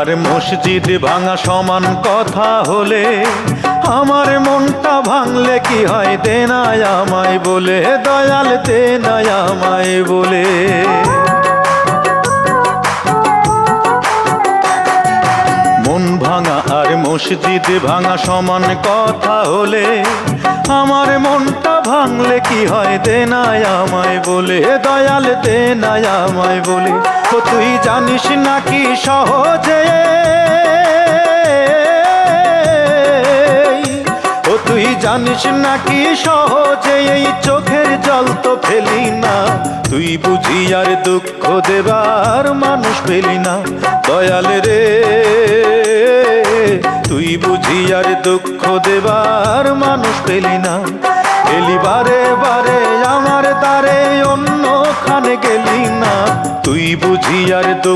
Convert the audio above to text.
আর মসজিদ ভাঙা সমান কথা হলে আমার মনটা ভাঙলে কি হয়, দে না আমায় বলে দয়াল, দে না আমায় বলে। মন ভাঙা আর মসজিদ ভাঙা সমান কথা হলে আমার মনটা ভাঙলে কি হয়, দে না আমায় বলে দয়াল, দে না আমায় বলে। ও তুই জানিস নাকি সহজে, ও তুই জানিস নাকি সহজে এই চোখের জল তো ফেলি না, তুই বুঝি আর দুঃখ দেবার মানুষ পেলি না দয়াল রে, তুই বুঝি আর দুঃখ দেবার মানুষ পেলি না। এলি বারে বারে আমার দ্বারে, অন্যখানে গেলি না, তুই বুঝি আর দুঃখ